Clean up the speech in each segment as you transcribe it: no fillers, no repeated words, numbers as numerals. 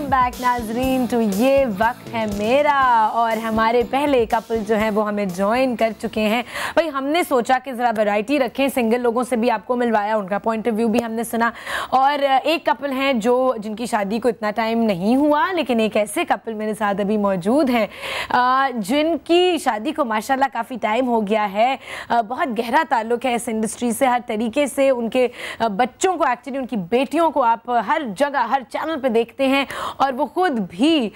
Back नाजरीन to ये वक्त है मेरा। और हमारे पहले कपल जो हैं वो हमें ज्वाइन कर चुके हैं। भाई हमने सोचा कि ज़रा वैरायटी रखें, सिंगल लोगों से भी आपको मिलवाया, उनका पॉइंट ऑफ व्यू भी हमने सुना। और एक कपल हैं जो जिनकी शादी को इतना टाइम नहीं हुआ, लेकिन एक ऐसे कपल मेरे साथ अभी मौजूद हैं जिनकी शादी को माशाल्लाह काफ़ी टाइम हो गया है। बहुत गहरा ताल्लुक़ है इस इंडस्ट्री से, हर तरीके से। उनके बच्चों को, एक्चुअली उनकी बेटियों को आप हर जगह हर चैनल पे देखते हैं। और वो खुद भी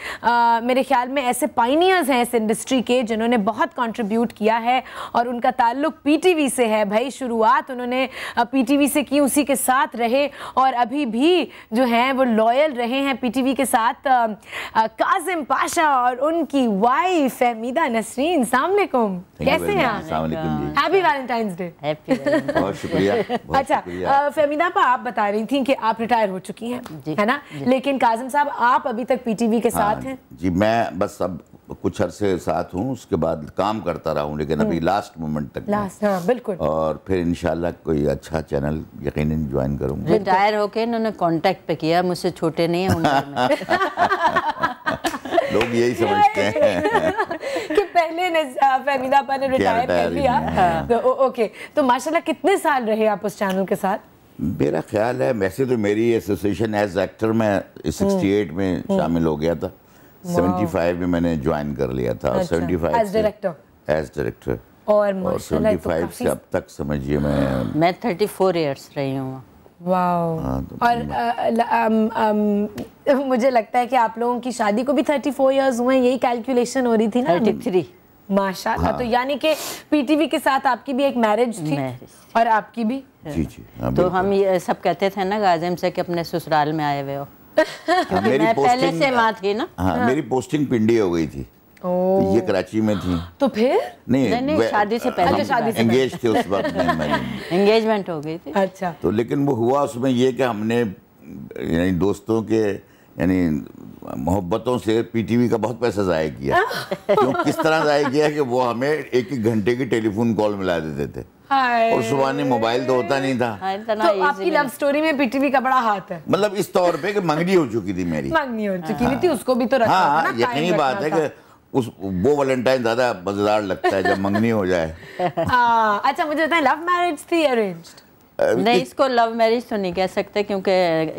मेरे ख्याल में ऐसे पायनियर्स हैं इस इंडस्ट्री के जिन्होंने बहुत कंट्रीब्यूट किया है। और उनका ताल्लुक पीटीवी से है। भाई शुरुआत उन्होंने पीटीवी से की, उसी के साथ रहे और अभी भी जो हैं वो लॉयल रहे हैं पीटीवी के साथ। काजिम पाशा और उनकी वाइफ फहमीदा नसरीन, अस्सलाम वालेकुम, कैसे हैं आप? Happy Valentine's day. बहुत शुक्रिया। अच्छा फहमीदा आपा, आप बता रही थी कि आप रिटायर हो चुकी हैं, है ना? लेकिन काजिम साहब आप अभी तक पीटीवी के साथ हैं? जी, मैं बस अब कुछ अरसे साथ हूँ, उसके बाद काम करता रहा हूँ, लेकिन अभी लास्ट मोमेंट तक लास्ट, हाँ बिल्कुल। और फिर इंशाल्लाह कोई अच्छा चैनल यकीनन ज्वाइन करूँगा। रिटायर होके इन्होंने कांटेक्ट पे किया, मुझसे छोटे नहीं हैं उम्र में। लोग यही समझते हैं कि पहले फहमीदा आपा ने रिटायर कर लिया। तो ओके, तो माशाल्लाह कितने साल रहे आप उस चैनल के साथ? मेरा ख्याल है, वैसे तो मेरी एसोसिएशन एज एक्टर में 68 में शामिल हो गया था। 75 में मैंने ज्वाइन कर लिया था। अच्छा, 75 एज डायरेक्टर। और 75 से अब तक समझिए मैं 34 इयर्स रही हूँ। वाओ। और मुझे लगता है कि आप लोगों की शादी को भी 34 इयर्स हुए, यही कैलकुलेशन हो रही थी ना? 33 माशाल्लाह। हाँ। तो यानी कि पीटीवी के साथ आपकी भी एक मैरिज थी और आपकी भी? जी जी। तो हम ये सब कहते थे ना काजिम से कि अपने ससुराल में आए हुए हो। क्योंकि मैं पहले से वहाँ थी ना। हाँ, मेरी पोस्टिंग पिंडी हो गई थी। तो ये कराची में थी। तो फिर नहीं, शादी से पहले। अच्छा, शादी से एंगेज थे उस वक्त एंगेजमेंट हो गई थी। अच्छा। तो लेकिन वो हुआ उसमें ये कि हमने यानी दोस्तों के यानी मोहब्बतों से पीटीवी का बहुत पैसा ज़ाया किया। क्यों, किस तरह ज़ाया किया कि वो हमें एक घंटे की टेलीफोन कॉल मिला देते थे। और सुबह ने मोबाइल तो होता नहीं था। तो आपकी लव स्टोरी में पीटीवी का बड़ा हाथ है। मतलब इस तौर पे कि मंगनी हो चुकी थी मेरी। मंगनी हो चुकी थी, उसको भी तो रखना था ना। यकीनी बात है कि वो वैलेंटाइन ज़्यादा मज़ेदार लगता है जब मंगनी हो जाए। अच्छा मुझे बताएं, लव मैरिज थी अरेंज्ड? नहीं, इसको लव मैरिज तो नहीं कह सकते क्योंकि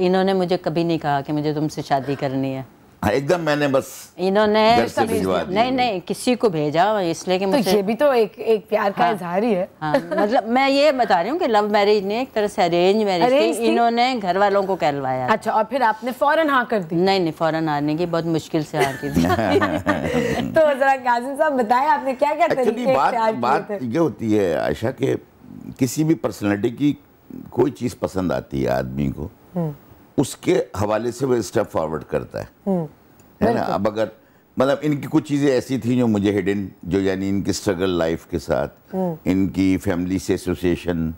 इन्होंने मुझे कभी नहीं कहा कि मुझे तुमसे शादी करनी है। एकदम मैंने बस इन्होंने नहीं किसी को भेजा, इसलिए कि मुझे तो ये भी तो एक प्यार का इजहार ही है। हाँ, मतलब मैं ये बता रही हूँ कि लव मैरिज नहीं, एक तरह से अरेंज मैरिज थी। इन्होंने घर वालों को कहलवाया। अच्छा, और फिर आपने फौरन हाँ कर दी? नहीं, फौरन हाँ नहीं की, बहुत मुश्किल से हाँ की थी। तो जरा काजिम साहब बताएं आपने क्या क्या तरीके बात ये होती है आयशा के किसी भी पर्सनैलिटी की कोई चीज़ पसंद आती है आदमी को, उसके हवाले से वो स्टेप फॉरवर्ड करता है ना। अब अगर मतलब इनकी कुछ चीज़ें ऐसी थी जो मुझे हिडन, जो यानी इनकी स्ट्रगल लाइफ के साथ, इनकी फैमिली से एसोसिएशन,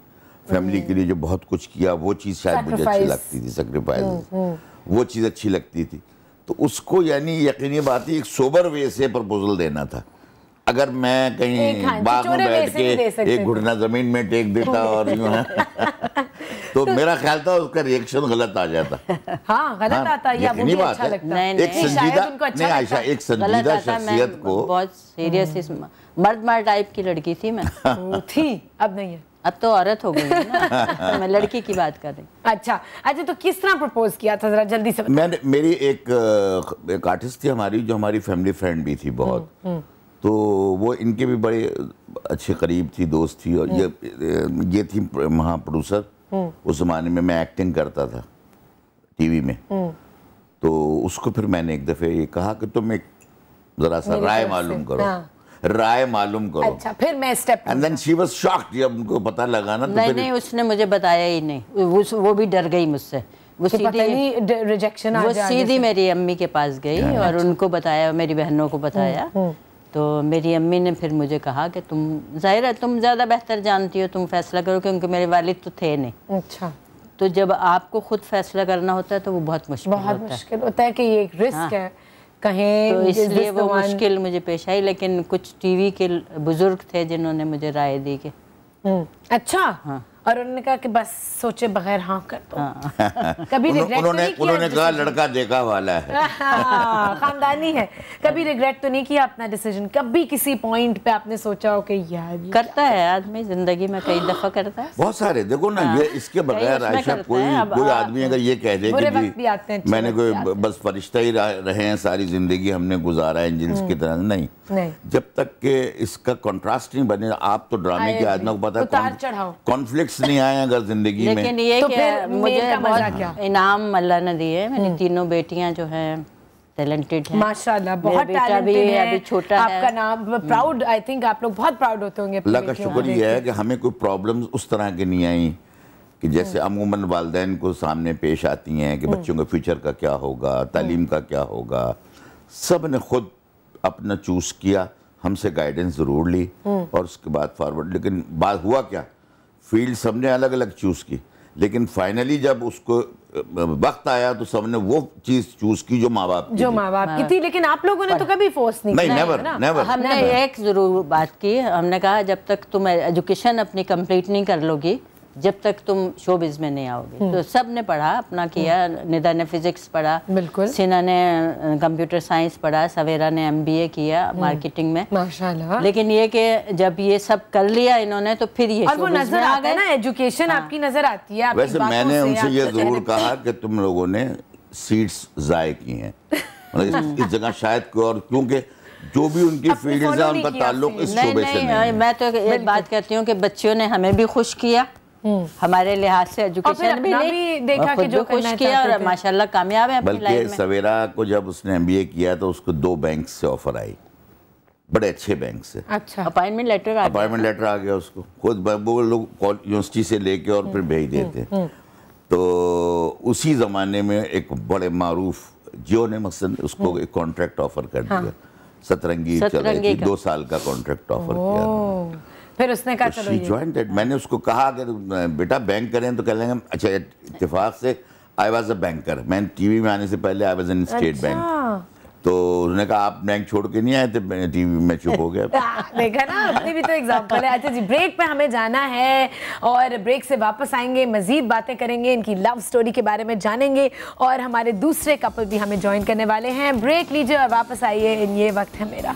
फैमिली के लिए जो बहुत कुछ किया, वो चीज़ शायद मुझे अच्छी लगती थी। सेक्रीफाइस, वो चीज़ अच्छी लगती थी। तो उसको यानी यकीनी बात है एक सोबर वे से प्रपोजल देना था। अगर मैं कहीं बाग में बैठ के एक घुटना जमीन में टेक देता और यूं है तो मेरा ख्याल था उसका रिएक्शन गलत आ जाता। हाँ, गलत आता है, या वो भी अच्छा लगता है। एक संजीदा नहीं आयशा, एक संजीदा शख्सियत को बहुत सीरियस मर्द मार टाइप की लड़की थी मैं। थी, अब नहीं है, अब तो औरत हो गई है ना। मैं लड़की की बात कर रही। अच्छा, तो किस तरह प्रपोज किया था, जरा जल्दी से? मेरी एक आर्टिस्ट थी हमारी, जो हमारी फैमिली फ्रेंड भी थी बहुत। तो वो इनके भी बड़े अच्छे करीब थी, दोस्त थी। और ये थी महा प्रोड्यूसर। उस जमाने में मैं एक्टिंग करता था टीवी में। तो उसको फिर मैंने एक दफ़े ये कहा कि तुम एक ज़रा सा राय मालूम करो। राय मालूम करो। अच्छा, फिर मैं step and then she was shocked जब उनको पता लगा ना। तो नहीं, उसने मुझे बताया ही नहीं। वो भी डर गई मुझसे। वो सीधी रिजेक्शन, वो सीधी मेरी अम्मी के पास गई और उनको बताया, मेरी बहनों को बताया। तो मेरी अम्मी ने फिर मुझे कहा कि तुम जाहिर है तुम ज़्यादा बेहतर जानती हो, तुम फैसला करो, क्योंकि मेरे वालिद तो थे नहीं। अच्छा। तो जब आपको खुद फैसला करना होता है तो वो बहुत मुश्किल होता है कि ये एक रिस्क है कहीं, तो इसलिए वो मुश्किल मुझे पेश आई। लेकिन कुछ टीवी के बुजुर्ग थे जिन्होंने मुझे राय दी कि अच्छा। हाँ, और उन्होंने कहा कि बस सोचे बगैर हाँ कर दो। कभी रिग्रेट उन्होंने कहा लड़का देखा वाला है। खानदानी है। कभी रिग्रेट तो नहीं किया अपना डिसीजन? कभी किसी पॉइंट पे आपने सोचा हो कि यार करता है आदमी जिंदगी में, कई दफा करता है। बहुत सारे देखो ना, ये इसके बगैर आयशा कोई आदमी अगर ये कह दे कि मैंने कोई बस फरिश्ता ही रहे हैं सारी जिंदगी हमने गुजारा है एंजल्स की तरह, नहीं। जब तक के इसका कंट्रास्ट नहीं बने, आप तो ड्रामे के आदमी को पता है कॉन्फ्लिक्ट्स नहीं आए अगर जिंदगी में। लेकिन ये तो मुझे बहुत इनाम अल्लाह ने दिए। मेरी तीनों बेटियां जो हैं टैलेंटेड है माशाल्लाह, बहुत टैलेंटेड है। अभी छोटा है आपका नाम प्राउड, आई थिंक आप लोग बहुत प्राउड होते होंगे। अल्लाह का शुक्र ये है कि हमें कोई प्रॉब्लम्स उस तरह की नहीं आई कि जैसे अमूमन वालिदैन को सामने पेश आती हैं कि बच्चों के फ्यूचर का क्या होगा, तालीम का क्या होगा। सब ने खुद अपना चूज़ किया, हमसे गाइडेंस ज़रूर ली और उसके बाद फॉरवर्ड। लेकिन बात हुआ क्या, फील्ड सबने अलग अलग चूज़ की, लेकिन फाइनली जब उसको वक्त आया तो सबने वो चीज़ चूज़ की जो माँ बाप की थी। लेकिन आप लोगों ने तो कभी फोर्स नहीं किया। नेवर। हमने एक ज़रूर बात की, हमने कहा जब तक तुम एजुकेशन अपनी कंप्लीट नहीं कर लोगी, जब तक तुम शोबिज़ में नहीं आओगे। तो सब ने पढ़ा, अपना किया। निदा ने फिजिक्स पढ़ा, बिल्कुल, सिना ने कंप्यूटर साइंस पढ़ा, सवेरा ने MBA किया मार्केटिंग में, माशाल्लाह। लेकिन ये कि जब ये सब कर लिया इन्होंने तो फिर ये और वो नजर आ गया ना, एजुकेशन आपकी नजर आती है। वैसे मैंने उनसे ये जरूर कहा कि तुम लोगों ने सीट्स ज़ाय की हैं इस जगह शायद कोई और, क्योंकि जो भी उनकी फील्ड है उनका ताल्लुक इस शोबे से नहीं। मैं तो एक बात कहती हूँ कि बच्चों ने हमें भी खुश किया, हमारे लिहाज से एजुकेशन भी देखा कि जो खुश किया और माशाल्लाह कामयाब है अपनी लाइफ में। बल्कि सवेरा को जब उसने MBA किया तो उसको 2 बैंक से ऑफर आई, बड़े अच्छे बैंक से। अच्छा, अपॉइंटमेंट लेटर आ गया उसको, खुद वो लोग यूनिवर्सिटी से लेके और फिर भेज देते। तो उसी ज़माने में एक बड़े मारूफ जियो ने मसलन उसको एक कॉन्ट्रैक्ट ऑफर कर दिया। सतरंगी चल रही थी, 2 साल का कॉन्ट्रैक्ट ऑफर किया। फिर उसने कहा चलो ये जॉइंटेड। मैंने उसको कहा कि बेटा बैंक करें, तो कह लेंगे अच्छा इत्तेफाक से आई वाज अ बैंकर। मैं टीवी में आने से पहले I was in state bank. तो उन्होंने कहा आप बैंक छोड़ के नहीं आए थे, टीवी में चुप हो गया। देखा ना, अपनी भी तो एग्जांपल है। अच्छा जी, ब्रेक पे हमें जाना है और ब्रेक से वापस आएंगे, मजीद बातें करेंगे, इनकी लव स्टोरी के बारे में जानेंगे और हमारे दूसरे कपल भी हमें ज्वाइन करने वाले हैं। ब्रेक लीजिए और वापस आइए इन ये वक्त है मेरा।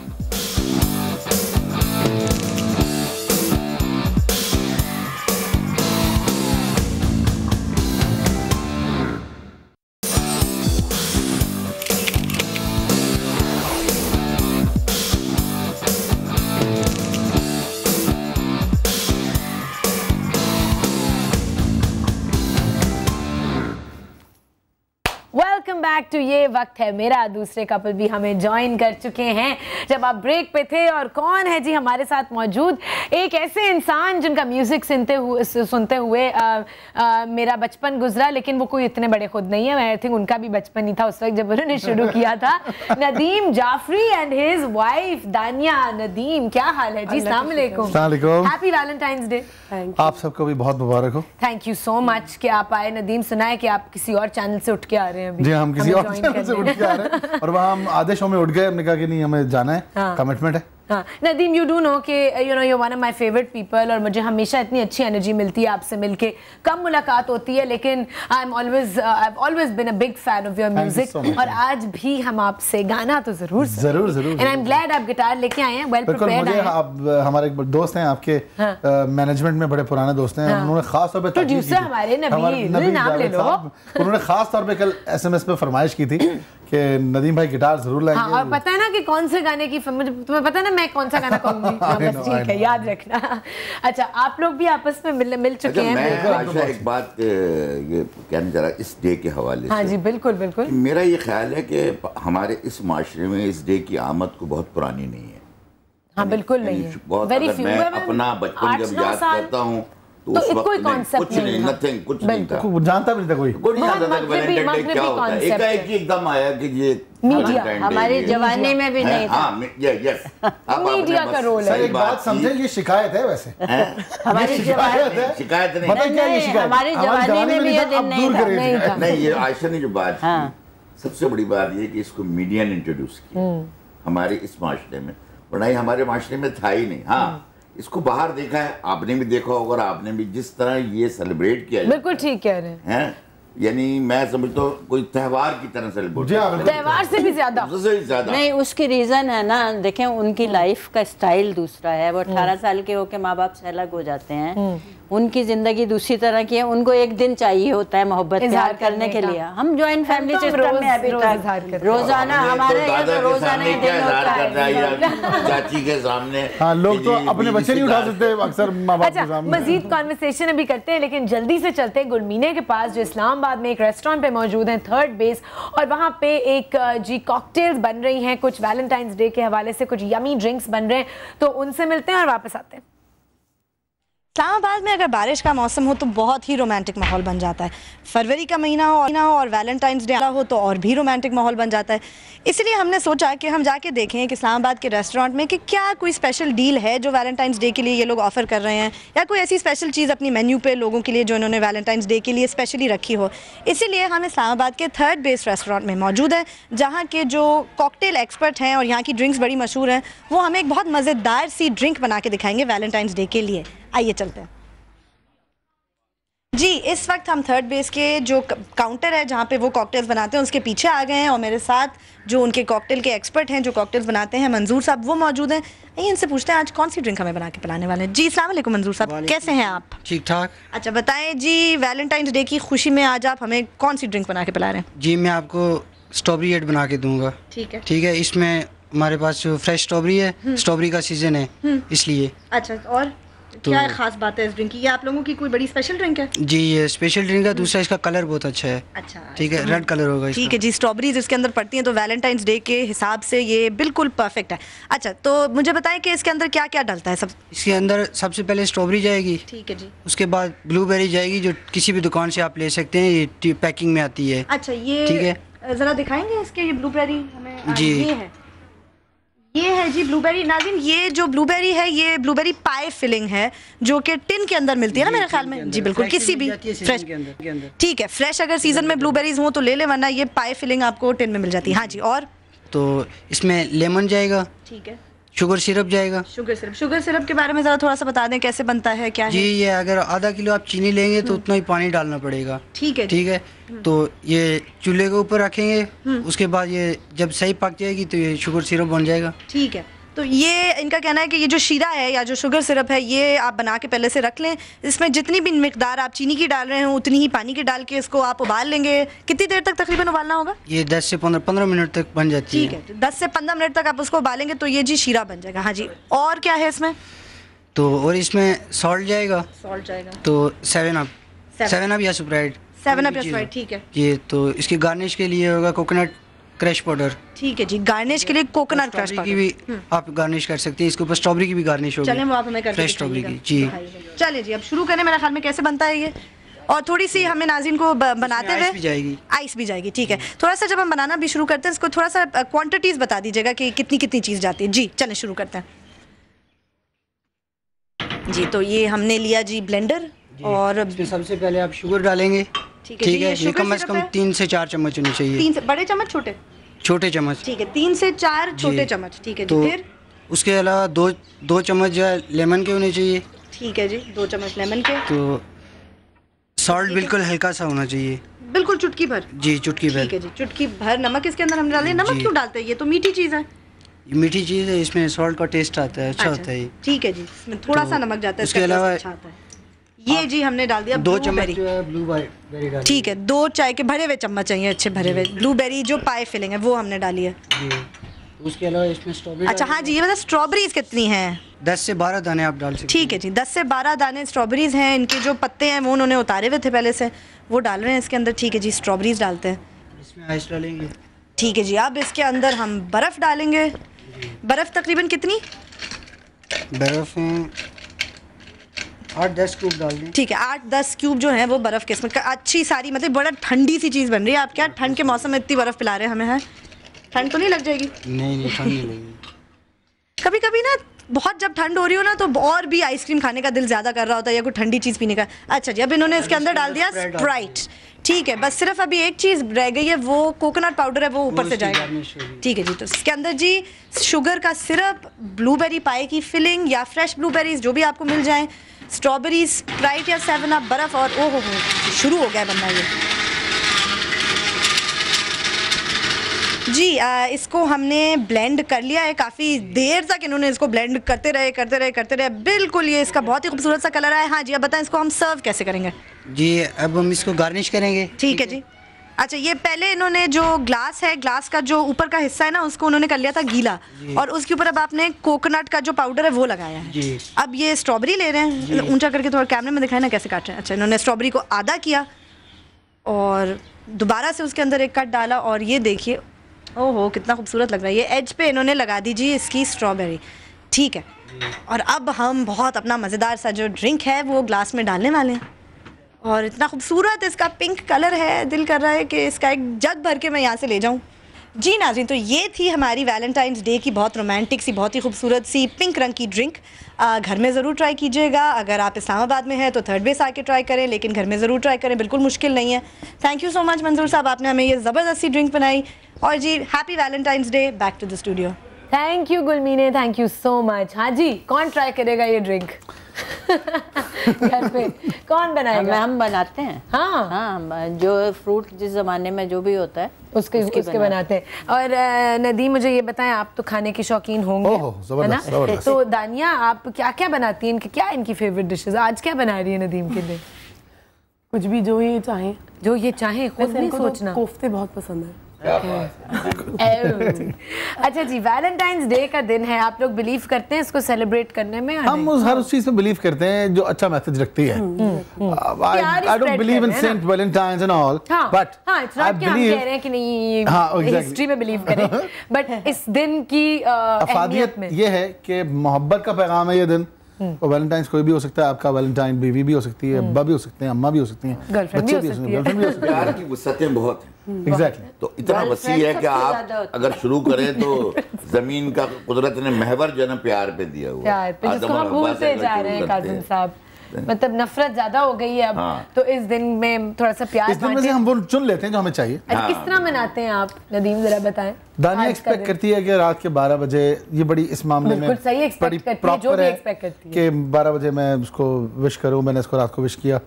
वेलकम बैक टू ये वक्त है मेरा। दूसरे कपल भी हमें ज्वाइन कर चुके हैं जब आप ब्रेक पे थे। और कौन है जी हमारे साथ मौजूद? एक ऐसे इंसान जिनका म्यूजिक सुनते हुए मेरा बचपन गुजरा, लेकिन वो कोई इतने बड़े खुद नहीं है। आई थिंक उनका भी बचपन ही था उस वक्त जब उन्होंने शुरू किया था। Nadeem Jafri and his wife Dania. Nadeem, क्या हाल है जी? अस्सलाम वालेकुम, हैप्पी वैलेंटाइंस डे। आप सबको भी बहुत मुबारक हो। थैंक यू सो मच कि आप आए। नदीम, सुना है कि आप किसी और चैनल से उठ के आ रहे हैं अभी। जी, हम किसी और चैनल से उठ के आ रहे हैं और वहाँ हम आधे शो में उठ गए। हमने कहा कि नहीं, हमें जाना है, कमिटमेंट है। हाँ नदीम, यू डू नो कि you know you one of my favourite people और मुझे हमेशा इतनी अच्छी एनर्जी मिलती है आपसे मिलके। कम मुलाकात होती है लेकिन I've always been a big fan of your music और आज भी हम आपसे गाना तो जरूर एंड आई एम ग्लैड आप गिटार लेके आए हैं, वेल प्रिपेयर्ड हैं। आप हमारे एक दोस्त हैं आपके, मैनेजमेंट में बड़े पुराने दोस्त हैं। उन्होंने खास तौर पे प्रोड्यूसर हमारे नबील नाम ले लो। उन्होंने खास तौर पे कल SMS पे फरमाइश की थी कि नदीम भाई गिटार जरूर लाएंगे। हाँ, और पता है ना कि कौन से गाने की, तुम्हें पता है ना मैं कौन सा गाना कहूंगी? बस ठीक है, याद रखना। अच्छा, आप लोग भी आपस में मिल चुके हैं। मैं आशा एक बात ये कहना चाह रहा इस डे के हवाले से। हाँ जी, बिल्कुल बिल्कुल। मेरा ये ख्याल है कि हमारे इस माशरे में इस डे की आमद को बहुत पुरानी नहीं है। हाँ बिल्कुल नहीं है। मैं अपना बचपन जब याद करता हूँ तो उस वक्त कुछ नहीं, नथिंग, कुछ नहीं था, जानता भी नहीं था कोई नहीं जानता था वैलेंटाइन डे क्या होता है। एकाएक एकदम आया कि ये मीडिया हमारे जमाने में भी नहीं था। यस, मीडिया का रोल है। एक बात समझे, ये शिकायत है वैसे। हमारी शिकायत नहीं, पता क्या ये शिकायत? हमारे जमाने में भी ये दिन नहीं था। नहीं, ये आयशा ने जो बात की, सबसे बड़ी बात ये कि इसको मीडिया ने इंट्रोड्यूस किया हमारे इस माशरे में, वरना ये हमारे माशरे में था ही नहीं। हाँ, इसको बाहर देखा है, आपने भी देखा होगा और आपने भी जिस तरह ये सेलिब्रेट किया बिल्कुल ठीक कह रहे हैं, यानी मैं समझता हूँ कोई त्योहार की तरह सेलिब्रेट, त्योहार से भी ज्यादा नहीं। उसकी रीजन है ना, देखें उनकी लाइफ का स्टाइल दूसरा है। वो 18 साल के होके माँ बाप से अलग हो जाते हैं, उनकी जिंदगी दूसरी तरह की है। उनको एक दिन चाहिए होता है मोहब्बत प्यार करने के लिए। हम ज्वाइंट फैमिली सिस्टम में अभी तक रोजाना हमारे रोजाना ही दिन होता है चाची के सामने। हाँ, लोग तो अपने बच्चे नहीं उठा सकते अक्सर माँ बाप के सामने। मजीद कॉन्वर्सेशन अभी करते हैं, लेकिन जल्दी से चलते हैं गुलमीने के पास, जो इस्लामाबाद में एक रेस्टोरेंट पे मौजूद है, थर्ड बेस, और वहाँ पे एक जी कॉकटेल्स बन रही हैं, कुछ वैलेंटाइंस डे के हवाले से कुछ यमी ड्रिंक्स बन रहे हैं, तो उनसे मिलते हैं और वापस आते हैं। इस्लामाबाद में अगर बारिश का मौसम हो तो बहुत ही रोमांटिक माहौल बन जाता है। फरवरी का महीना हो और वैलेंटाइंस डे हो तो और भी रोमांटिक माहौल बन जाता है। इसलिए हमने सोचा कि हम जाके देखें कि इस्लामाबाद के रेस्टोरेंट में कि क्या कोई स्पेशल डील है जो वैलेंटाइंस डे के लिए ये लोग ऑफ़र कर रहे हैं, या कोई ऐसी स्पेशल चीज़ अपनी मेन्यू पे लोगों के लिए जो इन्होंने वैलेंटाइंस डे के लिए स्पेशली रखी हो। इसीलिए हम इस्लामाबाद के थर्ड बेस रेस्टोरेंट में मौजूद हैं, जहाँ के जो कॉकटेल एक्सपर्ट हैं और यहाँ की ड्रिंक्स बड़ी मशहूर हैं, वो हमें एक बहुत मज़ेदार सी ड्रिंक बना के दिखाएंगे वैलेंटाइंस डे के लिए। आइए चलते हैं जी। इस वक्त हम थर्ड बेस के जो काउंटर है जहाँ पे वो कॉकटेल्स बनाते हैं उसके पीछे आ गए हैं, और मेरे साथ जो उनके कॉकटेल के एक्सपर्ट हैं जो कॉकटेल्स बनाते हैं, मंजूर साहब, वो मौजूद हैं। आइए इनसे पूछते हैं आज कौन सी ड्रिंक हमें बना के पिलाने वाले हैं। जी अस्सलाम वालेकुम मंजूर साहब, कैसे हैं आप? ठीक ठाक। अच्छा बताएं जी, वैलेंटाइंस डे की खुशी में आज आप हमें कौन सी ड्रिंक बना के पिला रहे हैं? जी मैं आपको स्ट्रॉबेरी एड बना के दूंगा। ठीक है, ठीक है। इसमें हमारे पास जो फ्रेश स्ट्रॉबेरी है, स्ट्रॉबेरी का सीजन है इसलिए। अच्छा, और क्या खास बात है इस ड्रिंक की? ये आप लोगों की कोई बड़ी स्पेशल ड्रिंक है? जी ये स्पेशल ड्रिंक है। दूसरा इसका कलर बहुत अच्छा है। अच्छा, ठीक है, रेड कलर होगा इसका। ठीक है जी, स्ट्रॉबेरीज इसके अंदर पड़ती हैं तो वैलेंटाइंस डे के हिसाब से ये बिल्कुल परफेक्ट है। अच्छा तो मुझे बताएं कि इसके अंदर क्या क्या डलता है? सब इसके अंदर सबसे पहले स्ट्रॉबेरी जाएगी। ठीक है जी। उसके बाद ब्लूबेरी जाएगी, जो किसी भी दुकान से आप ले सकते हैं, ये पैकिंग में आती है। अच्छा, ये ठीक है, जरा दिखाएंगे इसके ये ब्लूबेरी हमें? जी ये है जी ब्लूबेरी। नाज़रीन ये जो ब्लूबेरी है ये ब्लूबेरी पाई फिलिंग है जो कि टिन के अंदर मिलती है ना मेरे ख्याल में। जी बिल्कुल, किसी भी फ्रेश के अंदर। ठीक है, फ्रेश अगर सीजन में ब्लूबेरीज हो तो ले ले, वरना ये पाई फिलिंग आपको टिन में मिल जाती है। हाँ जी, और तो इसमें लेमन जाएगा। ठीक है, शुगर सिरप जाएगा। शुगर सिरप के बारे में ज़रा थोड़ा सा बता दें, कैसे बनता है, क्या जी है? ये अगर आधा किलो आप चीनी लेंगे तो उतना ही पानी डालना पड़ेगा। ठीक है, ठीक है। तो ये चूल्हे के ऊपर रखेंगे, उसके बाद ये जब सही पक जाएगी तो ये शुगर सिरप बन जाएगा। ठीक है। तो ये इनका कहना है कि ये जो शीरा है या जो शुगर सिरप है ये आप बना के पहले से रख लें। इसमें जितनी भी मिकदार आप चीनी की डाल रहे हैं उतनी ही पानी की डाल के इसको आप उबाल लेंगे। कितनी देर तक तकरीबन उबालना होगा? ये 10 से 15 मिनट तक बन जाती है। ठीक है, तो 10 से 15 मिनट तक आप उसको उबालेंगे तो ये जी शीरा बन जाएगा। हाँ जी, और क्या है इसमें? तो और इसमें सॉल्ट जाएगा। सॉल्ट जाएगा। तो 7 अप या स्प्राइट। 7 अप या स्प्राइट। ठीक है। ये तो इसकी गार्निश के लिए होगा कोकोनट क्रश पाउडर। ठीक है जी, गार्निश के लिए कोकोनट क्रश पाउडर की भी आप गार्निश कर सकते हैं। इसके ऊपर स्ट्रॉबेरी की भी गार्निश होगी। चलें वो आप हमें करके फ्रेश स्ट्रॉबेरी की। जी चलिए जी, अब शुरू करें। मेरे ख्याल में कैसे बनता है ये, और थोड़ी सी हमें नाज़रीन को बनाते हुए आइस भी जाएगी। ठीक है, थोड़ा सा जब हम बनाना भी शुरू करते हैं इसको थोड़ा सा क्वांटिटीज बता दीजिएगा कि कितनी कितनी चीज़ जाती है। जी चलें शुरू करते हैं जी। तो ये हमने लिया जी ब्लेंडर, और सबसे पहले आप शुगर डालेंगे। ठीक है, ये कम से कम 3 से 4 चम्मच होनी चाहिए। 3 से बड़े चम्मच, छोटे चम्मच। ठीक है, 3 से 4 छोटे चम्मच। ठीक है जी। फिर उसके अलावा 2 चम्मच जो है लेमन के होने चाहिए। ठीक है जी, 2 चम्मच लेमन के। तो सॉल्ट बिल्कुल हल्का सा होना चाहिए, बिल्कुल चुटकी भर। जी चुटकी भर। ठीक है जी, चुटकी भर नमक इसके अंदर हम डालें। नमक क्यों डालते हैं? ये तो मीठी चीज़ है। मीठी चीज़ है, इसमें सॉल्ट का टेस्ट आता है, अच्छा होता है। ठीक है जी, इसमें थोड़ा सा नमक जाता है। उसके अलावा ये जी हमने डाल दिया 2 चम्मच जो है ब्लूबेरी। ठीक है, 2 चाय के भरे हुए चम्मच चाहिए, अच्छे भरे हुए। ब्लूबेरी जो पाई फिलिंग है वो हमने डाली है। उसके अलावा इसमें स्ट्रॉबेरी। अच्छा हाँ जी, ये मतलब स्ट्रॉबेरीज कितनी हैं? 10 से 12 दाने आप डाल सकते हैं। ठीक है जी, 10 से 12 दाने स्ट्रॉबेरीज हैं। इनके जो पत्ते हैं वो उन्होंने उतारे हुए थे पहले से, वो डाल रहे हैं इसके अंदर। ठीक है जी, स्ट्रॉबेरीज डालते हैं। इसमें आइस डालेंगे। ठीक है जी, अब इसके अंदर हम बर्फ़ डालेंगे। बर्फ़ तकरीबन कितनी? बर्फ़ 8-10 क्यूब डाल दें। ठीक है, 8-10 क्यूब जो है वो बर्फ़ के इसमें अच्छी सारी, मतलब बड़ा ठंडी सी चीज़ बन रही है। आप क्या ठंड के मौसम में इतनी बर्फ़ पिला रहे हैं हमें? है ठंड तो नहीं लग जाएगी? नहीं ठंड नहीं लगेगी। कभी कभी ना बहुत जब ठंड हो रही हो ना तो और भी आइसक्रीम खाने का दिल ज़्यादा कर रहा होता है या कोई ठंडी चीज़ पीने का। अच्छा जी, अब इन्होंने इसके अंदर डाल दिया स्प्राइट। ठीक है, बस सिर्फ अभी एक चीज़ रह गई है, वो कोकोनट पाउडर है, वो ऊपर से जाएगा। ठीक है जी, तो इसके अंदर जी शुगर का सिरप, ब्लूबेरी पाई की फिलिंग या फ्रेश ब्लूबेरीज जो भी आपको मिल जाए, स्ट्रॉबेरी, स्प्राइट या 7 अप, बर्फ़ और ओ हो शुरू हो गया बनना ये जी। इसको हमने ब्लेंड कर लिया है, काफ़ी देर तक इन्होंने इसको ब्लेंड करते रहे। बिल्कुल ये इसका बहुत ही खूबसूरत सा कलर आया। हाँ जी, अब बताएं इसको हम सर्व कैसे करेंगे जी। अब हम इसको गार्निश करेंगे। ठीक है जी। अच्छा, ये पहले इन्होंने जो ग्लास है, ग्लास का जो ऊपर का हिस्सा है ना, उसको उन्होंने कर लिया था गीला, और उसके ऊपर अब आपने कोकोनट का जो पाउडर है वो लगाया है जी। अब ये स्ट्रॉबेरी ले रहे हैं, ऊंचा करके थोड़ा कैमरे में दिखाए ना कैसे काट रहे हैं। अच्छा, इन्होंने स्ट्रॉबेरी को आधा किया और दोबारा से उसके अंदर एक कट डाला, और ये देखिए ओहो कितना खूबसूरत लग रहा है। ये एज पे इन्होंने लगा दीजिए इसकी स्ट्रॉबेरी। ठीक है, और अब हम बहुत अपना मज़ेदार सा जो ड्रिंक है वो ग्लास में डालने वाले हैं, और इतना खूबसूरत इसका पिंक कलर है, दिल कर रहा है कि इसका एक जग भर के मैं यहाँ से ले जाऊँ। जी नाज़रीन, तो ये थी हमारी वैलेंटाइंस डे की बहुत रोमांटिक सी, बहुत ही खूबसूरत सी पिंक रंग की ड्रिंक। घर में ज़रूर ट्राई कीजिएगा। अगर आप इस्लामाबाद में हैं तो थर्ड बेस आके ट्राई करें, लेकिन घर में ज़रूर ट्राई करें, बिल्कुल मुश्किल नहीं है। थैंक यू सो मच मंजूर साहब, आपने हमें ये ज़बरदस्त सी ड्रिंक बनाई। और जी, happy Valentine's day. Back to the studio. Thank you Gulmeene, thank you so much. हाँ जी, कौन ट्राई करेगा ये ड्रिंक? घर पे कौन बनाएगा? हम बनाते हैं। हाँ, जो फ्रूट जिस जमाने में जो भी होता है उसके बनाते हैं। और नदीम, मुझे ये बताएं, आप तो खाने की शौकीन होंगे, है ना? तो दानिया, आप क्या क्या बनाती हैं? क्या इनकी फेवरेट डिशेस? आज क्या बना रही है नदीम के लिए? कुछ भी जो ये चाहें, खुद नहीं सोचना। कोफ्ते बहुत पसंद है। अच्छा जी, वैलेंटाइंस डे का दिन है, आप लोग बिलीव करते हैं इसको सेलिब्रेट करने में? हम हर उस चीज में बिलीव करते हैं जो अच्छा मैसेज रखती है। I don't believe in Saint Valentine's and all, but I believe, हम कह रहे हैं कि नहीं हिस्ट्री में बिलीव करें, बट इस दिन की अहमियत में ये है कि मोहब्बत का पैगाम है ये दिन। और वैलेंटाइंस कोई भी हो सकता है, आपका वैलेंटाइन बीवी भी हो सकती है, अब्बा भी हो सकते हैं, अम्मा भी हो सकती हैं, गर्लफ्रेंड भी हो सकती है, गर्लफ्रेंड भी हो सकती है। प्यार की वसअतें बहुत हैं। एग्जैक्टली। तो इतना वसी है कि आप अगर शुरू करें तो जमीन का कुदरत ने महवर जो है ना प्यार पे दिया हुआ है, जिसको हम भूलते जा रहे हैं काजिम साहब। मतलब नफरत ज्यादा हो गई है अब। तो इस दिन में थोड़ा सा प्यार, इस दिन में से हम वो चुन लेते हैं जो हमें चाहिए। अच्छा, किस तरह मनाते हैं आप नदीम, जरा बताएं। दानिया एक्सपेक्ट करती है कि रात के 12 बजे, ये बड़ी इस मामले में सही एक्सपेक्ट करती है, जो भी एक्सपेक्ट करती है कि 12 बजे मैं उसको विश करूं। मैंने इसको रात को विश किया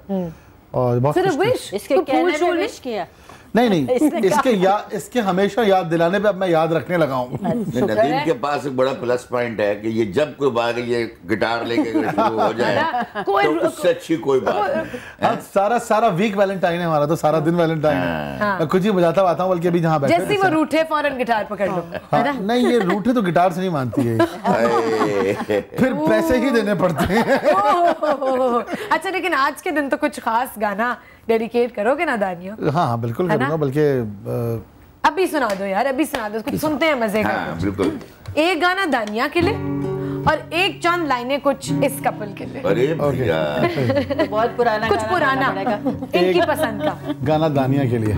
और बहुत सिर्फ विश, इसके कहने पे विश किया। नहीं इसके हमेशा याद दिलाने पे अब मैं याद रखने लगा हूँ। नदीम के पास एक बड़ा प्लस पॉइंट है कि ये जब कोई बात ये गिटार लेके शुरू हो जाए तो उससे अच्छी कोई बात नहीं। सारा वीक वैलेंटाइन है हमारा, तो सारा दिन वैलेंटाइन है। मैं कुछ ही बजाता आता हूँ, बल्कि अभी जहाँ बैठे जैसे वो रूठे फौरन गिटार पकड़ लो। नहीं, ये रूठे तो गिटार से नहीं मानती है, फिर पैसे ही देने पड़ते हैं। अच्छा, लेकिन आज के दिन तो कुछ खास गाना डेडिकेट करोगे ना दानिया? हाँ बिल्कुल करूँगा, बल्कि अभी सुना दो यार, अभी सुना दो, कुछ सुनते हैं मजे का। बिल्कुल, एक गाना दानिया के लिए और एक चंद लाइनें कुछ इस कपल के लिए। अरे भैया, तो बहुत पुराना, कुछ पुराना इनकी पसंद का गाना दानिया के लिए।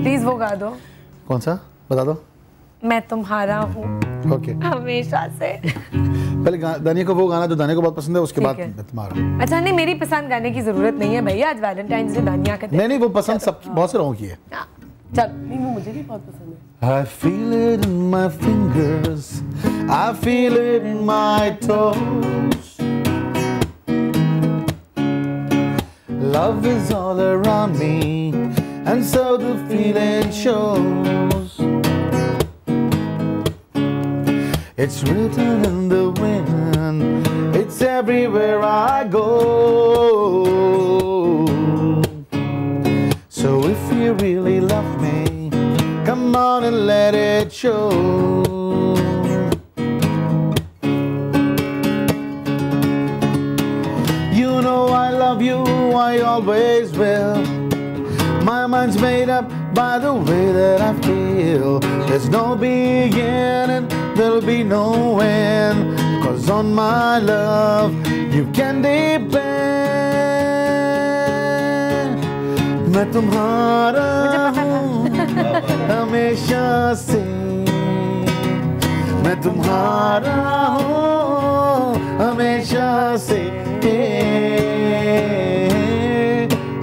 प्लीज वो गा दो। कौन सा बता दो? मैं तुम्हारा हूँ ओके, हमेशा से। पहले दानिया को वो गाना जो दानिया को बहुत पसंद है, उसके बाद मैं तुम्हारा। अच्छा, नहीं मेरी पसंद गाने की जरूरत नहीं है भैया, आज वैलेंटाइंस डे दानिया का। नहीं, वो पसंद सब बहुत से लोगों की है। चल, नहीं वो मुझे भी बहुत पसंद है। I feel it in my fingers, I feel it in my toes. Love is all around me, and so the feeling shows. It's written in the wind, it's everywhere I go. So if you really love me, come on and let it show. You know I love you, I always will. My mind's made up by the way that I feel. There's no beginning, there'll be no end. 'Cause on my love you can depend. मैं तुम्हारा हूँ हमेशा से, मैं तुम्हारा हूँ हमेशा से।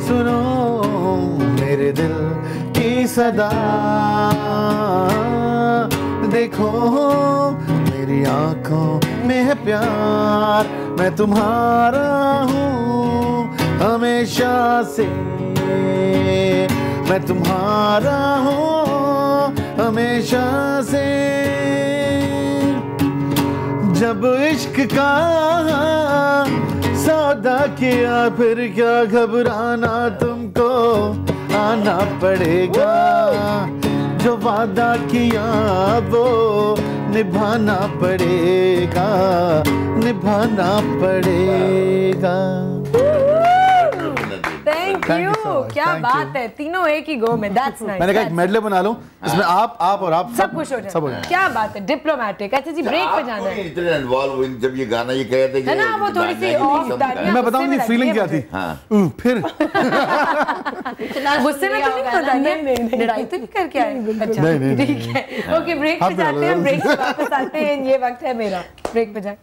सुनो मेरे दिल की सदा, देखो मेरी आंखों में है प्यार, मैं तुम्हारा हूँ हमेशा से, मैं तुम्हारा हूँ हमेशा से। जब इश्क का सौदा किया फिर क्या घबराना, तुमको आना पड़ेगा, जो वादा किया वो निभाना पड़ेगा, निभाना पड़ेगा। Thank Thank you, you so much. क्या Thank बात you. है, तीनों एक ही गो में, दैट्स नाइस। मैंने कहा एक मेडले बना लूं, इसमें आप और आप सब खुश हो सब हो जाए, जाए। क्या बात है, डिप्लोमेटिक। अच्छा जी, ब्रेक पे जाना है, इतने इन्वॉल्व हुए जब ये गाना ये कह रहे थे है ना, वो थोड़ी सी ऑफ दानिया मैं बताऊं गुस्से में फीलिंग क्या लगी है थी? हाँ। फिर गुस्से में तो नहीं होता, नहीं लड़ाई तो नहीं करके आए। अच्छा नहीं, ठीक है, ओके ब्रेक पे आप भी जाते हैं, डालो। ब्रेक से वापस आते हैं, ये वक्त है मेरा, ब्रेक पे जाए।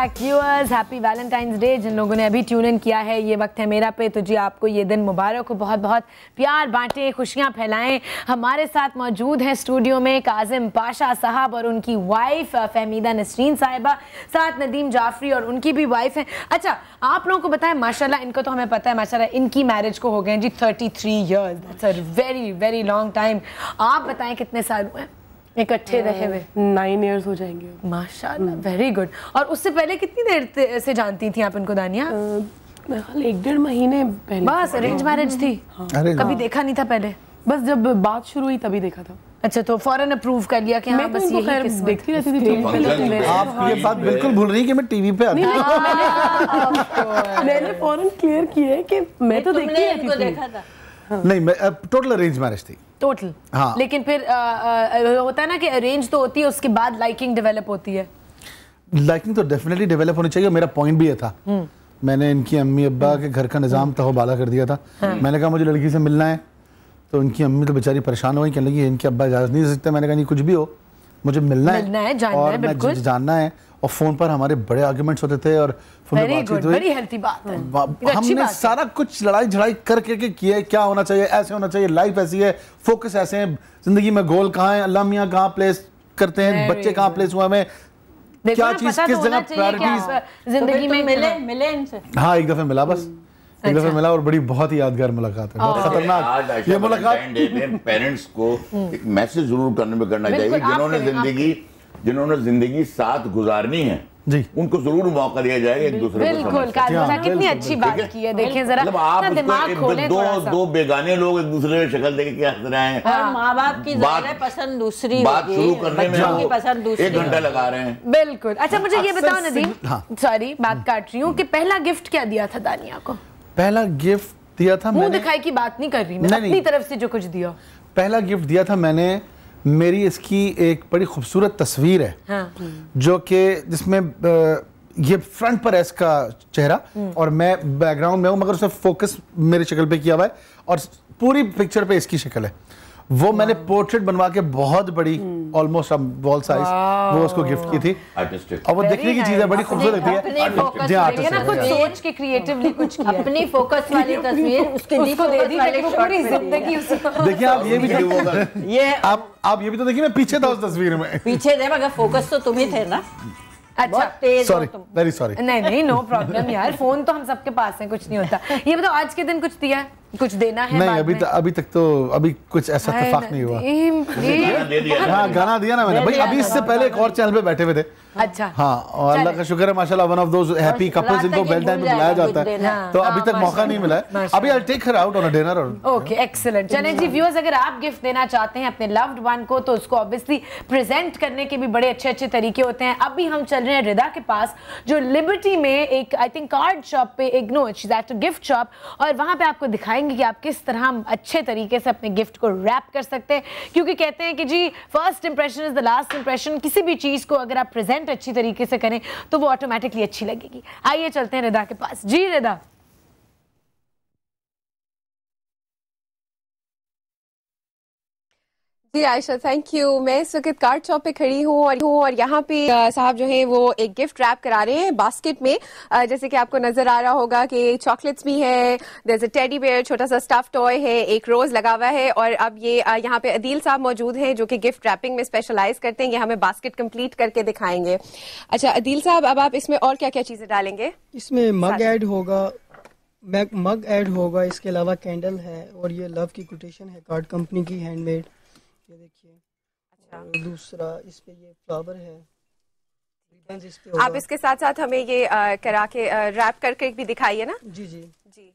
Back viewers, happy Valentine's day. जिन लोगों ने अभी ट्यून इन किया है ये वक्त है मेरा पे, तो जी आपको ये दिन मुबारक हो, बहुत बहुत प्यार बांटें, खुशियां फैलाएं। हमारे साथ मौजूद हैं स्टूडियो में काजिम पाशा साहब और उनकी वाइफ फहमीदा नसरीन साहिबा, साथ नदीम जाफरी और उनकी भी वाइफ हैं। अच्छा, आप लोगों को बताएं, माशाल्लाह इनको तो हमें पता है, माशाल्लाह इनकी मैरिज को हो गए जी 33 years, that's a very very long time. आप बताएं कितने साल हुए इकट्ठे रहे हुए? 9 इयर्स हो जाएंगे माशाल्लाह, वेरी गुड। और उससे पहले कितनी देर से जानती थी आप इनको दानिया? मेरे ख्याल 1-1.5 महीने पहले। बस अरेंज मैरिज थी? अरे कभी देखा नहीं था पहले? बस जब बात शुरू हुई तभी देखा था। अच्छा, तो फौरन अप्रूव कर लिया कि हाँ मैं तो बस इनको यही खैर किस्मत। देखती रहती थी टीवी पे, लेकिन मैंने आप ये बात बिल्कुल भूल रही हैं कि मैं टीवी पे आता हूं। मैंने फौरन क्लियर किया है कि मैं तो देखती रहती इनको थी। देखा था। नहीं, मैं टोटल अरेंज मैरिज थी। टोटल? हाँ। लेकिन फिर होता है ना कि अरेंज तो होती है, उसके बाद लाइकिंग डेवलप होती है। लाइकिंग तो डेफिनेटली डेवलप होनी चाहिए, मेरा पॉइंट भी ये था। मैंने इनकी अम्मी अब्बा के घर का निज़ाम तहबाला कर दिया था। मैंने कहा मुझे लड़की से मिलना है, तो उनकी अम्मी तो बेचारी परेशान हो गई, कहने लगी इनके अब्बा इजाज़त नहीं दे सकते। मैंने कहा नहीं, कुछ भी हो, मुझे मिलना है, जानना और है, मैं बिल्कुल जानना है। और फोन पर हमारे बड़े आर्गुमेंट्स होते थे और फोन पे वेरी बातचीत गुड, हुई। बड़ी हेल्थी बात है, अच्छी हमने बात है। सारा कुछ लड़ाई झड़ाई करके किया है, क्या होना चाहिए, ऐसे होना चाहिए, लाइफ ऐसी है, फोकस ऐसे है, जिंदगी में गोल कहाँ है, अल्लाह मियाँ कहाँ प्लेस करते हैं, Very बच्चे कहाँ good. प्लेस हुआ हमें, देखो क्या ना, चीज पता किस तो जगह होना चाहिए कि प्रायोरिटीज। आप जिंदगी में मिले इनसे। हाँ, एक दफे मिला, बस एक दफे अच्छा। मिला, और बड़ी बहुत ही यादगार मुलाकात है, बहुत खतरनाक ये मुलाकात। पेरेंट्स को एक मैसेज जरूर करना चाहिए, बिल्कुल, आप जिन्होंने जिंदगी साथ गुजारनी है जी, उनको जरूर मौका दिया जाए एक दूसरे को बिल्कुल। समझने का। काजिम साहब कितनी बिल्कुल, अच्छी बिल्कुल, बात की है, देखें जरा मतलब आप अपना दिमाग उसको खोलें थोड़ा सा। दो बेगाने लोग एक दूसरे की शक्ल देख के क्या हंस रहे हैं, और माँ बाप की बात- ज़ाहिर पसंद दूसरी बात होगी, शुरू करने में बच्चों की वो पसंद दूसरी 1 घंटा होगी। लगा रहे हैं। बिल्कुल। अच्छा, मुझे ये अक्सर बताओ नदीम, हाँ। सॉरी बात काट रही हूँ, कि पहला गिफ्ट क्या दिया था दानिया को? पहला गिफ्ट दिया था मुंह मैंने, दिखाई की बात नहीं कर रही मैं, नहीं, अपनी नहीं। तरफ से जो कुछ दिया। पहला गिफ्ट दिया था मैंने, मेरी इसकी एक बड़ी खूबसूरत तस्वीर है, हाँ। जो कि जिसमें ये फ्रंट पर है इसका चेहरा और मैं बैकग्राउंड में हूँ, मगर उसमें फोकस मेरी शक्ल पे किया हुआ है और पूरी पिक्चर पे इसकी शक्ल है। वो मैंने पोर्ट्रेट बनवा के बहुत बड़ी, ऑलमोस्ट वॉल साइज, वो उसको गिफ्ट की थी। आर्टिस्टिक और वो देखने की चीज है, बड़ी खूबसूरत लगती अपनी है। फोकस जी, वाली artist ना है। कुछ सोच के क्रिएटिवली कुछ किया, अपनी फोकस वाली तस्वीर उसके लिए उसको दे दी, वाले लेकिन वो शॉट पूरी पे दी। जिंदगी उसको। देखिए आप ये भी तो, ये आप ये भी तो देखिए, मैं पीछे था उस तस्वीर में। पीछे थे मगर फोकस तो तुम ही थे ना, अच्छा, बहुत तेज हो सॉरी, तुम। Very sorry. नहीं नहीं, नो प्रॉब्लम यार, फोन तो हम सबके पास है, कुछ नहीं होता। ये बताओ आज के दिन कुछ दिया है? कुछ देना है? नहीं, अभी तक तो अभी कुछ ऐसा इत्तेफाक नहीं हुआ। हाँ, गाना दिया ना मैंने भाई, अभी इससे पहले एक और चैनल पे बैठे हुए थे। अच्छा। हाँ, और अल्लाह का शुक्र है माशाल्लाह, one of those happy couples जिनको बेल टाइम पे बुलाया जाता है, तो अभी तक मौका नहीं मिला है। अभी I take her out on a dinner. Okay, excellent. चलें जी व्यूअर्स, अगर आप गिफ्ट देना चाहते हैं अपने लव्ड वन को तो उसको ऑब्वियसली प्रेजेंट करने के भी बड़े अच्छे तरीके होते हैं। अभी हम चल रहे हैं रिदा के पास, जो लिबर्टी में एक आई थिंक कार्ड शॉप पे, एक नो she is at a gift shop, और वहां पे आपको दिखाएंगे कि आप किस तरह अच्छे तरीके से अपने गिफ्ट को रैप कर सकते हैं, क्योंकि कहते हैं कि जी first impression is the last impression. किसी भी चीज को अगर आप प्रेजेंट अच्छी तरीके से करें तो वो ऑटोमेटिकली अच्छी लगेगी। आइए चलते हैं रिदा के पास। जी रिदा। जी आयशा, थैंक यू। मैं इस वक्त कार्ड शॉप पे खड़ी हूँ और यहाँ पे साहब जो है वो एक गिफ्ट रैप करा रहे हैं बास्केट में। जैसे कि आपको नजर आ रहा होगा कि चॉकलेट्स भी है, there is a teddy bear, छोटा सा स्टफ टॉय है, एक रोज लगा हुआ है, और अब ये यहाँ पे अदील साहब मौजूद हैं जो कि गिफ्ट रैपिंग में स्पेशलाइज करते हैं। ये हमें बास्केट कंप्लीट करके दिखाएंगे। अच्छा अदील साहब, अब आप इसमें और क्या क्या चीजें डालेंगे? इसमें मग ऐड होगा, मग ऐड होगा, इसके अलावा कैंडल है, और ये लव की कोटेशन है कार्ड कंपनी की, हैंडमेड, ये देखिए। अच्छा। और दूसरा इस पे ये फ्लावर है, रिबन्स इस पे होगा। आप इसके साथ साथ हमें ये करा के रैप करके भी दिखाइए ना। जी जी जी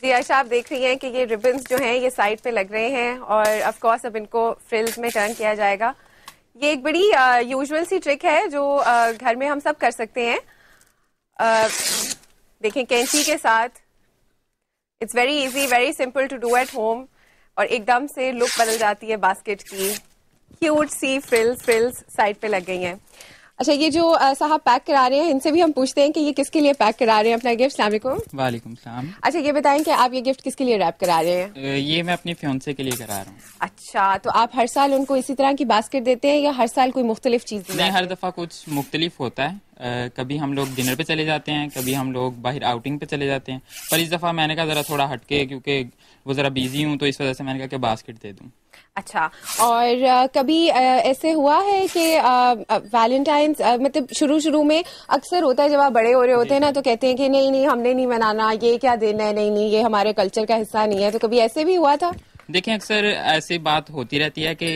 जी आयशा, आप देख रही हैं कि ये रिबन्स जो हैं ये साइड पे लग रहे हैं, और ऑफ कोर्स अब इनको फ्रिल्स में टर्न किया जाएगा। ये एक बड़ी यूजुअल सी ट्रिक है जो घर में हम सब कर सकते हैं। देखें, कैंची के साथ, it's very easy, very simple to do at home, और एकदम से लुक बदल जाती है बास्केट की। क्यूट सी फ्रिल्स साइड पे लग गई हैं। अच्छा, ये जो साहब पैक करा रहे हैं, इनसे भी हम पूछते हैं कि ये किसके लिए पैक करा रहे हैं अपना गिफ्ट। अस्सलाम वालेकुम। वालेकुम सलाम। अच्छा, ये बताएं कि आप ये गिफ्ट किसके लिए रैप करा रहे हैं? ये मैं अपनी फियांसे के लिए करा रहा हूँ। अच्छा, तो आप हर साल उनको इसी तरह की बास्केट देते हैं या हर साल कोई मुख्तलिफ चीज? नहीं, हर दफा कुछ मुख्तलिफ होता है। कभी हम लोग डिनर पे चले जाते हैं, कभी हम लोग बाहर आउटिंग पे चले जाते हैं, पर इस दफा मैंने कहा जरा थोड़ा हटके, क्योंकि वो जरा बिजी हूँ, तो इस वजह से मैंने कहा कि बास्केट दे दूँ। अच्छा, और कभी ऐसे हुआ है कि वैलेंटाइंस मतलब शुरू में अक्सर होता है जब आप बड़े हो रहे होते हैं ना, तो कहते हैं कि नहीं हमने नहीं मनाना, ये क्या दिन है, नहीं ये हमारे कल्चर का हिस्सा नहीं है, तो कभी ऐसे भी हुआ था? देखें, अक्सर ऐसी बात होती रहती है कि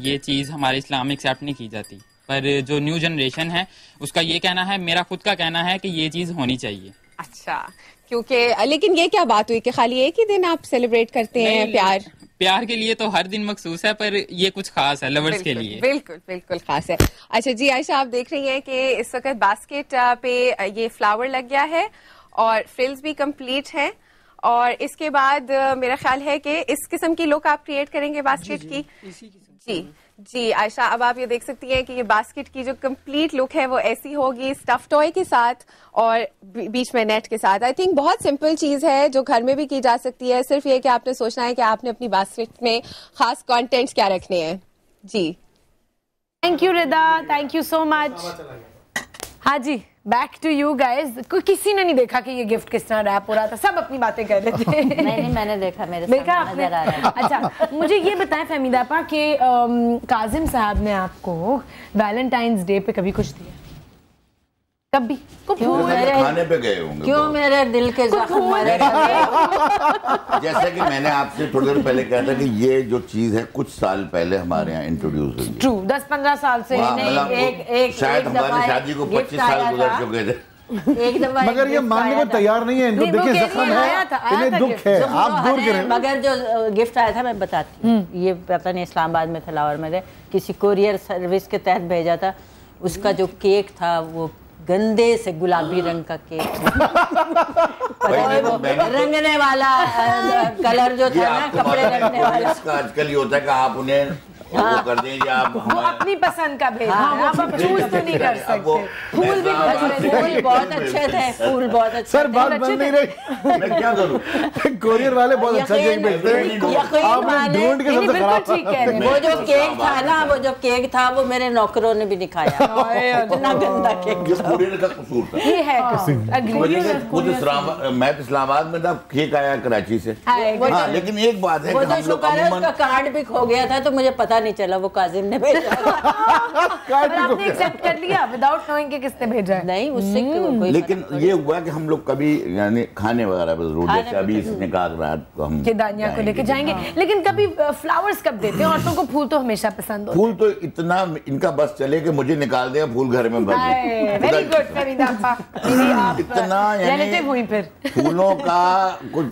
ये चीज़ हमारे इस्लाम में एक्सेप्ट नहीं की जाती, पर जो न्यू जनरेशन है उसका ये कहना है, मेरा खुद का कहना है कि ये चीज़ होनी चाहिए। अच्छा, क्योंकि लेकिन ये क्या बात हुई कि खाली एक ही दिन आप सेलिब्रेट करते हैं? प्यार के लिए तो हर दिन मखसूस है, पर ये कुछ खास है लवर्स के लिए। बिल्कुल खास है। अच्छा जी आयशा, आप देख रही हैं कि इस वक्त बास्केट पे ये फ्लावर लग गया है और फ्रिल्स भी कंप्लीट हैं, और इसके बाद मेरा ख्याल है कि इस किस्म की लुक आप क्रिएट करेंगे बास्केट की। जी आयशा, अब आप ये देख सकती हैं कि ये बास्केट की जो कंप्लीट लुक है वो ऐसी होगी, स्टफ टॉय के साथ और बीच में नेट के साथ। आई थिंक बहुत सिंपल चीज है जो घर में भी की जा सकती है, सिर्फ ये कि आपने सोचना है कि आपने अपनी बास्केट में खास कंटेंट्स क्या रखने हैं। जी thank you Rida, thank you so much. हाँ जी, बैक टू यू गाइज। किसी ने नहीं देखा कि ये गिफ्ट किस तरह रैप हो रहा था, सब अपनी बातें कर रहे थे। नहीं मैंने देखा, मेरे देखा सामने आपने? नजर आ रहा है। अच्छा, मुझे ये बताएं फहमीदा आपा कि काजिम साहब ने आपको वैलेंटाइंस डे पे कभी कुछ दिया? कभी? खाने पे गए होंगे। क्यों मेरे दिल के जख्म? जैसा कि मैंने आपसे थोड़ी देर पहले कहा था कि ये जो चीज है कुछ साल पहले हमारे यहाँ इंट्रोड्यूस हुई। ट्रू, 10-15 साल से। शायद हमारी शादी को 25 साल गुजर चुके थे। एक दफा मगर ये मानने को तैयार नहीं है, इनको देखिए जख्म है, इन्हें दुख है, आप दूर करें। मगर जो गिफ्ट आया था मैं बताती हूँ, ये पता नहीं इस्लामाबाद में था, लाहौर में थे, किसी कोरियर सर्विस के तहत भेजा था। उसका जो केक था वो गंदे से गुलाबी रंग का केक, रंगने वाला कलर जो था ना, कपड़े रंगने वाला। आजकल ये होता है कि आप उन्हें वो कर दें या आप अपनी पसंद का भेज, आप चूज तो नहीं कर सकते। फूल भी फूल बहुत अच्छे थे, फूल बहुत अच्छे। सर बात बन नहीं रही, मैं क्या करूं? कोरियर वाले बहुत अच्छा केक भेजते हैं, आप ढूंढ के सबसे खराब। वो जो केक था ना, वो जो केक था वो मेरे नौकरों ने भी नहीं खाया, इतना गंदा केक था। कोरियर का कसूर था, ये है कसूर। मैं तो इस्लामाबाद में था, केक आया कराची से। हाँ, लेकिन एक बात है वो जो शुक्र है उसका कार्ड भी खो गया था, तो मुझे पता पता नहीं चला, वो काजिम ने भेजा। और आपने एक्सेप्ट कर लिया विदाउट नोइंग कि किसने भेजा है? नहीं, उससे कोई लेकिन ये हुआ कि हम लोग कभी यानी खाने वगैरह पर जरूर, जैसे अभी इसने कहा रात को हम कि दानिया को लेके जाएंगे, लेकिन कभी फ्लावर्स कब देते हैं? औरतों को फूल तो हमेशा पसंद होता है। फूल तो इतना इनका बस चले कि मुझे निकाल देगा फूल घर में भर दे। वेरी गुड फरीदा आपा, मेरी आप इतना रिलेटिव हुई फिर। फूलों का कुछ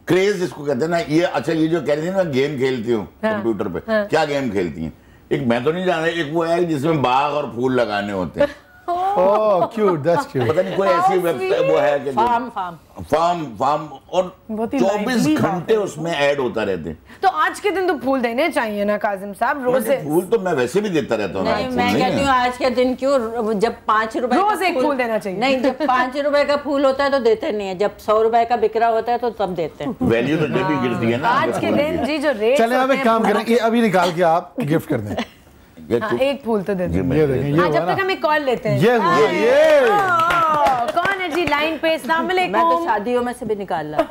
क्रेज जिसको कहते हैं ना, ये अच्छा ये जो कह रही थी ना गेम खेलती हूँ कंप्यूटर पे, क्या गेम खेलती हैं? एक मैं तो नहीं जान रहा, एक वो है जिसमें बाग और फूल लगाने होते हैं। ओह क्यूट, दैट्स क्यूट। पता नहीं कोई ऐसी वेबसाइट वो है कि फार्म और बहुत ही 24 lively घंटे उसमें ऐड होता रहते हैं। तो आज के दिन तो फूल देने चाहिए ना काजिम साहब, रोज फूल तो मैं वैसे भी देता रहता हूँ। नहीं, मैं कहती हूँ आज के दिन क्यों, जब 5 रुपए रोज एक फूल देना चाहिए। नहीं, जब 5 रुपए का फूल होता है तो देते नहीं है, जब 100 रुपए का बिक रहा होता है तो तब देते हैं। वैल्यू तो जब भी गिरती है ना। आज के दिन जी जो रेट, चले आप एक काम करें, ये अभी निकाल के आप गिफ्ट कर दें। एक फूल तो दे दो। ये देखें, ये जब तक हम एक कॉल लेते हैं। ये हुआ, ये कौन है जी लाइन पे? अस्सलाम वालेकुम। मैं तो शादियों में से भी निकाल रहा।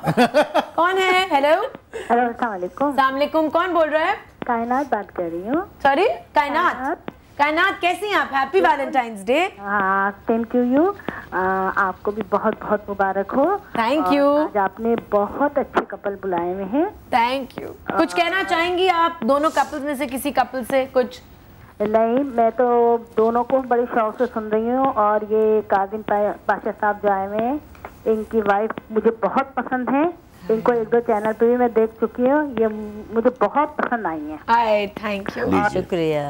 कौन है? हेलो हेलो, अस्सलाम वालेकुम। अस्सलाम वालेकुम, कौन बोल रहा है? कायनात बात कर रही हूँ। सॉरी, कायनात। कायनात कैसी हैं आप? Happy Valentine's day. हाँ, थैंक यू। आपको भी बहुत बहुत मुबारक हो। Thank you. आज आपने बहुत अच्छे कपल बुलाए हुए हैं। Thank you. कुछ कहना चाहेंगी आप दोनों कपल्स में से किसी कपल से कुछ? नहीं, मैं तो दोनों को बड़े शौक से सुन रही हूँ, और ये काजिम पाशा साहब जो आए हुए हैं, इनकी वाइफ मुझे बहुत पसंद है। इनको 1-2 चैनल पे भी मैं देख चुकी हूँ, ये मुझे बहुत पसंद आई है। आए, थैंक यू, शुक्रिया।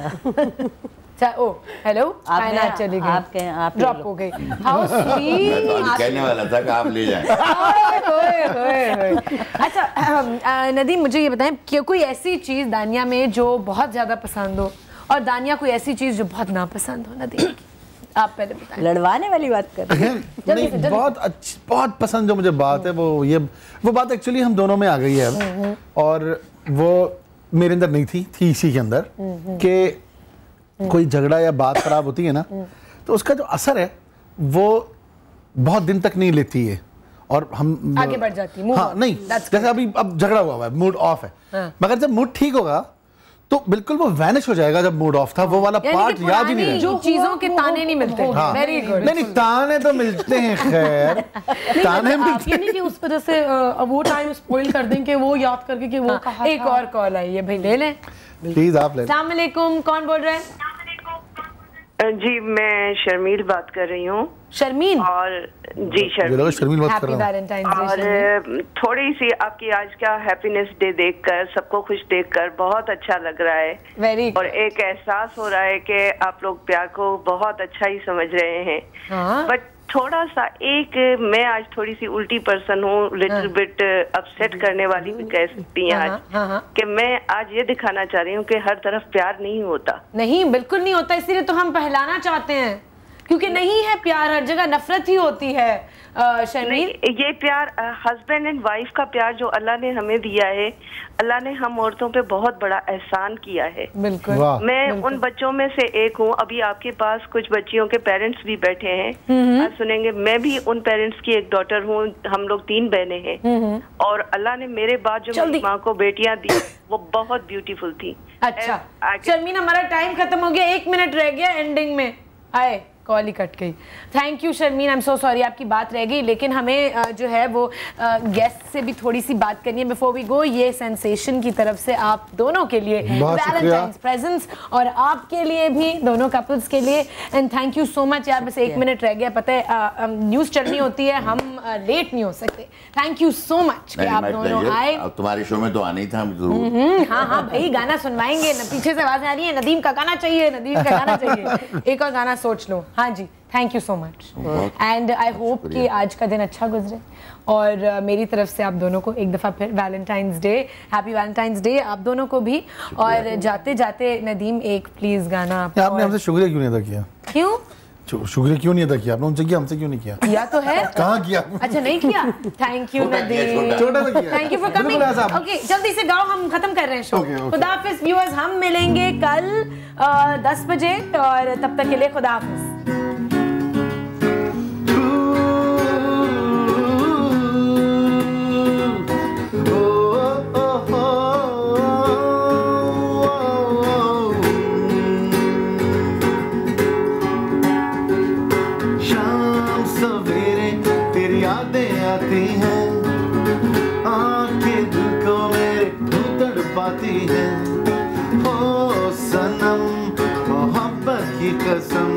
ओ हेलो, कायनात चली गई, आप ड्रॉप हो गई। How sweet. कहने वाला था कि आप ले जाएं। अच्छा नदीम, मुझे ये बताएं कि कोई ऐसी चीज दानिया में जो बहुत ज्यादा पसंद हो, और दानिया कोई ऐसी चीज जो बहुत नापसंद हो नदीम की? आप पहले बताएं। लड़वाने वाली बात कर रहे हैं। नहीं, बहुत अच्छी, बहुत पसंद जो मुझे बात है वो बात एक्चुअली हम दोनों में आ गई है, और वो मेरे अंदर नहीं थी इसी के अंदर, कि कोई झगड़ा या बात खराब होती है ना, तो उसका जो असर है वो बहुत दिन तक नहीं लेती है, और हम आगे बढ़ जाती है। हाँ, नहीं, जैसे अभी अब झगड़ा हुआ है, मूड ऑफ है, मगर जब मूड ठीक होगा तो बिल्कुल वो वैनिश हो जाएगा। जब मूड ऑफ था वो वाला पार्ट याद ही नहीं रहेगा। जो चीजों के ताने नहीं मिलते। हाँ, वेरी गुड। नहीं, ताने तो मिलते हैं, खैर ताने मिलते हैं। नहीं कि उस वजह से वो टाइम स्पॉइल कर दें कि वो याद करके कि वो कहा। एक और कॉल आई है भाई, ले लें प्लीज, आप ले। अस्सलाम वालेकुम, कौन बोल रहे हैं? जी, मैं शर्मील बात कर रही हूँ। शर्मीन? और जी शर्मील बात कर रहा हूँ। और थोड़ी सी आपकी आज का हैप्पीनेस डे देखकर, सबको खुश देखकर बहुत अच्छा लग रहा है। वेरी। और एक एहसास हो रहा है कि आप लोग प्यार को बहुत अच्छा ही समझ रहे हैं। बट थोड़ा सा मैं आज थोड़ी सी उल्टी पर्सन हूँ, लिटिल बिट अपसेट करने वाली भी कह सकती हैं आज, कि मैं आज ये दिखाना चाह रही हूँ कि हर तरफ प्यार नहीं होता। नहीं, बिल्कुल नहीं होता, इसीलिए तो हम पहलाना चाहते हैं, क्योंकि नहीं है प्यार, हर जगह नफरत ही होती है। शर्मील, ये प्यार हस्बैंड एंड वाइफ का प्यार जो अल्लाह ने हमें दिया है, अल्लाह ने हम औरतों पे बहुत बड़ा एहसान किया है। बिल्कुल। मैं उन बच्चों में से एक हूँ। अभी आपके पास कुछ बच्चियों के पेरेंट्स भी बैठे हैं, आज सुनेंगे। मैं भी उन पेरेंट्स की एक डॉटर हूँ। हम लोग 3 बहनें हैं, और अल्लाह ने मेरे बाद जो मेरी माँ को बेटियां दी वो बहुत ब्यूटीफुल थी। अच्छा शर्मीन, हमारा टाइम खत्म हो गया, 1 मिनट रह गया एंडिंग में। आए, कॉल ही कट गई। Thank you Sharmeen, I am so sorry, आपकी बात रह गई, लेकिन हमें जो है वो गेस्ट से भी थोड़ी सी बात करनी है बिफोर वी गो। ये सेंसेशन की तरफ से आप दोनों के लिए वैलेंटाइंस प्रेजेंट्स, और आपके लिए भी, दोनों कपल्स के लिए, and thank you so much यार। बस 1 मिनट रह गया, पता है न्यूज़ चलनी होती है, हम लेट नहीं हो सकते। थैंक यू सो मच कि आप दोनों आए। तुम्हारे शो में तो आना ही था जरूर। हाँ हाँ भाई, गाना सुनवाएंगे। पीछे से आवाज आ रही है, नदीम का गाना चाहिए, नदीम का गाना चाहिए। एक और गाना सोच लो। हाँ जी, thank you so much, and I hope कि आज का दिन अच्छा गुजरे, और मेरी तरफ से आप दोनों को एक दफ़ा फिर Valentine's day, happy Valentine's day आप दोनों को भी। और जाते जाते नदीम, एक प्लीज गाना आपने हमसे शुक्रिया क्यों नहीं अदा किया? क्यों शुक्रिया क्यों नहीं अदा किया आपने? उनसे किया, हमसे क्यों नहीं किया? किया तो है। कहाँ किया? अच्छा, नहीं किया। Thank you Nadeem, thank you for coming. Okay, जल्दी से गाओ, हम खत्म कर रहे हैं शो। खुदा हाफिज व्यूअर्स, हम मिलेंगे कल 10 बजे, और तब तक के लिए खुदा हाफिज। यादें आती हैं, आंखें दिल को मेरे यूं तड़पाती हैं। ओ सनम मोहब्बत की कसम